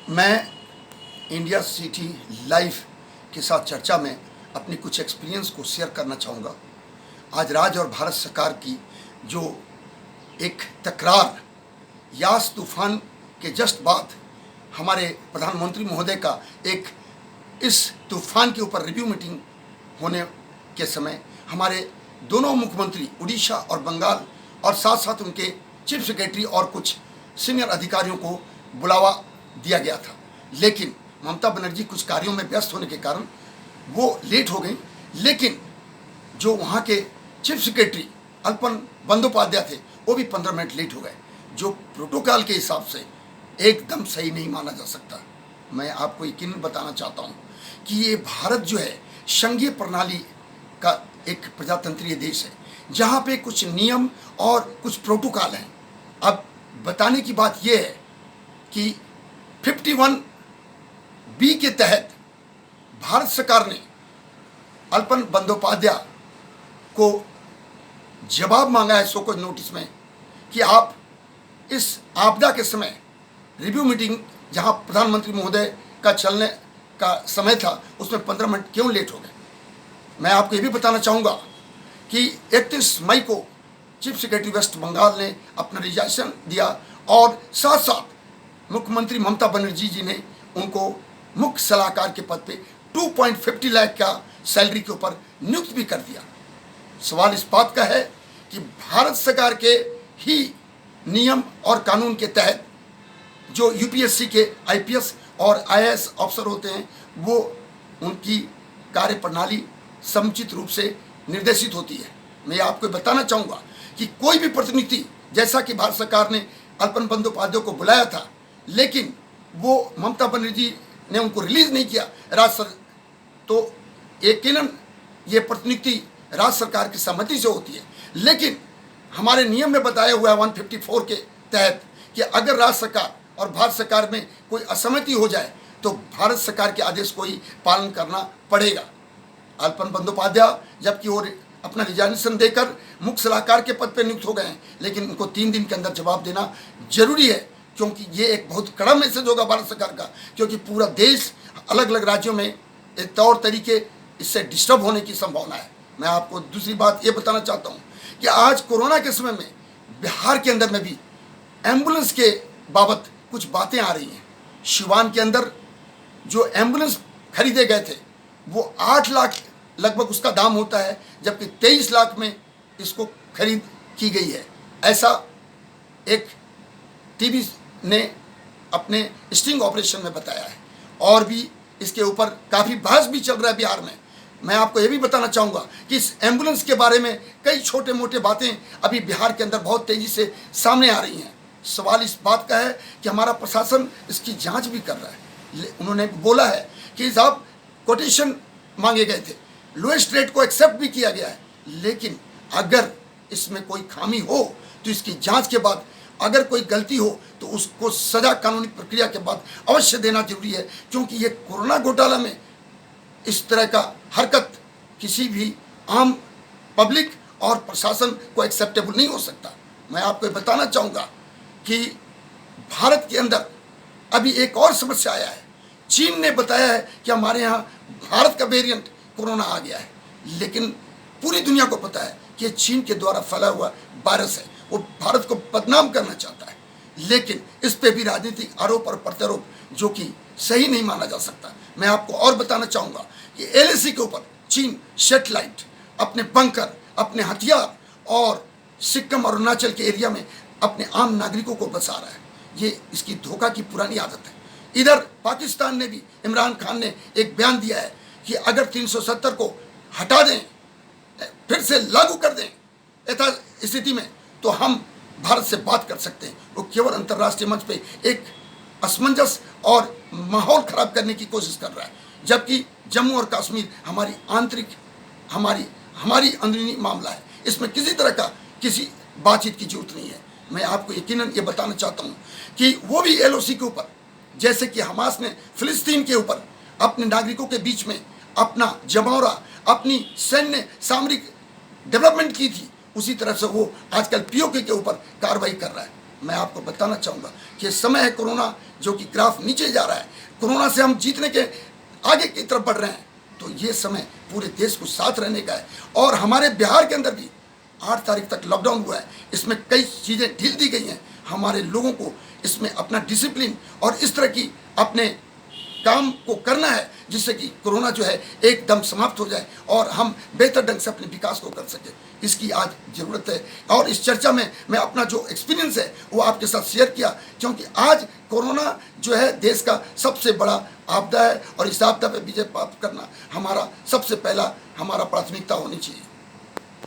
मैं India city live के साथ चर्चा में अपनी कुछ एक्सपीरियंस को शेयर करना चाहूँगा। आज राज्य और भारत सरकार की जो एक तकरार यास तूफान के जस्ट बाद हमारे प्रधानमंत्री महोदय का एक इस तूफान के ऊपर रिव्यू मीटिंग होने के समय हमारे दोनों मुख्यमंत्री उड़ीसा और बंगाल और साथ साथ उनके चीफ सेक्रेटरी और कुछ सीनियर अधिकारियों को बुलावा दिया गया था, लेकिन ममता बनर्जी कुछ कार्यों में व्यस्त होने के कारण वो लेट हो गई। लेकिन जो वहाँ के चीफ सेक्रेटरी अल्पन बंदोपाध्याय थे वो भी 15 मिनट लेट हो गए, जो प्रोटोकॉल के हिसाब से एकदम सही नहीं माना जा सकता। मैं आपको यकीनन बताना चाहता हूँ कि ये भारत जो है संघीय प्रणाली का एक प्रजातंत्रीय देश है, जहाँ पे कुछ नियम और कुछ प्रोटोकॉल हैं। अब बताने की बात यह है कि 51B के तहत भारत सरकार ने अल्पन बंदोपाध्याय को जवाब मांगा है शोकॉज नोटिस में कि आप इस आपदा के समय रिव्यू मीटिंग जहां प्रधानमंत्री महोदय का चलने का समय था उसमें 15 मिनट क्यों लेट हो गए। मैं आपको ये भी बताना चाहूँगा कि 31 मई को चीफ सेक्रेटरी वेस्ट बंगाल ने अपना रिजाइनेशन दिया और साथ साथ मुख्यमंत्री ममता बनर्जी जी ने उनको मुख्य सलाहकार के पद पे 2.50 लाख का सैलरी के ऊपर नियुक्त भी कर दिया। सवाल इस बात का है कि भारत सरकार के ही नियम और कानून के तहत जो यूपीएससी के आईपीएस और आईएएस अफसर होते हैं वो उनकी कार्यप्रणाली समुचित रूप से निर्देशित होती है। मैं आपको बताना चाहूँगा कि कोई भी प्रतिनिधि, जैसा कि भारत सरकार ने अल्पन बंदोपाध्याय को बुलाया था लेकिन वो ममता बनर्जी ने उनको रिलीज नहीं किया राज्य सरकार, तो यकीनन ये प्रतिनिधि राज्य सरकार की सहमति से होती है। लेकिन हमारे नियम में बताया हुआ है 154 के तहत कि अगर राज्य सरकार और भारत सरकार में कोई असहमति हो जाए तो भारत सरकार के आदेश को ही पालन करना पड़ेगा। अल्पन बंदोपाध्याय जबकि वो अपना रिजाइनेशन देकर मुख्य सलाहकार के पद पर नियुक्त हो गए हैं, लेकिन उनको 3 दिन के अंदर जवाब देना जरूरी है, क्योंकि ये एक बहुत कड़ा मैसेज होगा भारत सरकार का, क्योंकि पूरा देश अलग अलग राज्यों में तौर तरीके इससे डिस्टर्ब होने की संभावना है। मैं आपको दूसरी बात ये बताना चाहता हूँ कि आज कोरोना के समय में बिहार के अंदर में भी एम्बुलेंस के बाबत कुछ बातें आ रही हैं। सिवान के अंदर जो एम्बुलेंस खरीदे गए थे वो 8 लाख लगभग उसका दाम होता है, जबकि 23 लाख में इसको खरीद की गई है। ऐसा एक टीवी ने अपने स्टिंग ऑपरेशन में बताया है और भी इसके ऊपर काफ़ी बहस भी चल रहा है बिहार में। मैं आपको ये भी बताना चाहूँगा कि इस एम्बुलेंस के बारे में कई छोटे मोटे बातें अभी बिहार के अंदर बहुत तेज़ी से सामने आ रही हैं। सवाल इस बात का है कि हमारा प्रशासन इसकी जांच भी कर रहा है। उन्होंने बोला है कि साहब कोटेशन मांगे गए थे, लोएस्ट रेट को एक्सेप्ट भी किया गया है, लेकिन अगर इसमें कोई खामी हो तो इसकी जांच के बाद अगर कोई गलती हो तो उसको सजा कानूनी प्रक्रिया के बाद अवश्य देना जरूरी है, क्योंकि ये कोरोना घोटाला में इस तरह का हरकत किसी भी आम पब्लिक और प्रशासन को एक्सेप्टेबल नहीं हो सकता। मैं आपको बताना चाहूँगा कि भारत के अंदर अभी एक और समस्या आया है। चीन ने बताया है कि हमारे यहाँ भारत का वेरिएंट कोरोना आ गया है, लेकिन पूरी दुनिया को पता है कि चीन के द्वारा फैला हुआ वायरस है, वो भारत को बदनाम करना चाहता है। लेकिन इस पे भी राजनीतिक आरोप और प्रत्यारोप जो कि सही नहीं माना जा सकता। मैं आपको और बताना चाहूँगा कि एलएसी के ऊपर चीन सैटेलाइट, अपने बंकर, अपने हथियार और सिक्किम और अरुणाचल के एरिया में अपने आम नागरिकों को बसा रहा है। ये इसकी धोखा की पुरानी आदत है। इधर पाकिस्तान ने भी, इमरान खान ने एक बयान दिया है कि अगर 370 को हटा दें, फिर से लागू कर दें ऐसा स्थिति में, तो हम भारत से बात कर सकते हैं। वो केवल अंतर्राष्ट्रीय मंच पे एक असमंजस और माहौल खराब करने की कोशिश कर रहा है, जबकि जम्मू और कश्मीर हमारी आंतरिक हमारी अंदरूनी मामला है। इसमें किसी तरह का किसी बातचीत की जरूरत नहीं है। मैं आपको यकीनन ये बताना चाहता हूँ कि वो भी एलओसी के ऊपर, जैसे कि हमास ने फिलिस्तीन के ऊपर अपने नागरिकों के बीच में अपना जमौरा, अपनी सैन्य सामरिक डेवलपमेंट की थी, उसी तरह से वो आजकल पीओके के ऊपर कार्रवाई कर रहा है। मैं आपको बताना चाहूँगा कि समय है कोरोना जो कि ग्राफ नीचे जा रहा है, कोरोना से हम जीतने के आगे की तरफ बढ़ रहे हैं। तो ये समय पूरे देश को साथ रहने का है। और हमारे बिहार के अंदर भी 8 तारीख तक लॉकडाउन हुआ है, इसमें कई चीज़ें ढील दी गई हैं। हमारे लोगों को इसमें अपना डिसिप्लिन और इस तरह की अपने काम को करना है जिससे कि कोरोना जो है एकदम समाप्त हो जाए और हम बेहतर ढंग से अपने विकास को कर सकें। इसकी आज ज़रूरत है और इस चर्चा में मैं अपना जो एक्सपीरियंस है वो आपके साथ शेयर किया, क्योंकि आज कोरोना जो है देश का सबसे बड़ा आपदा है और इस आपदा पर विजय प्राप्त करना हमारा सबसे पहला हमारा प्राथमिकता होनी चाहिए।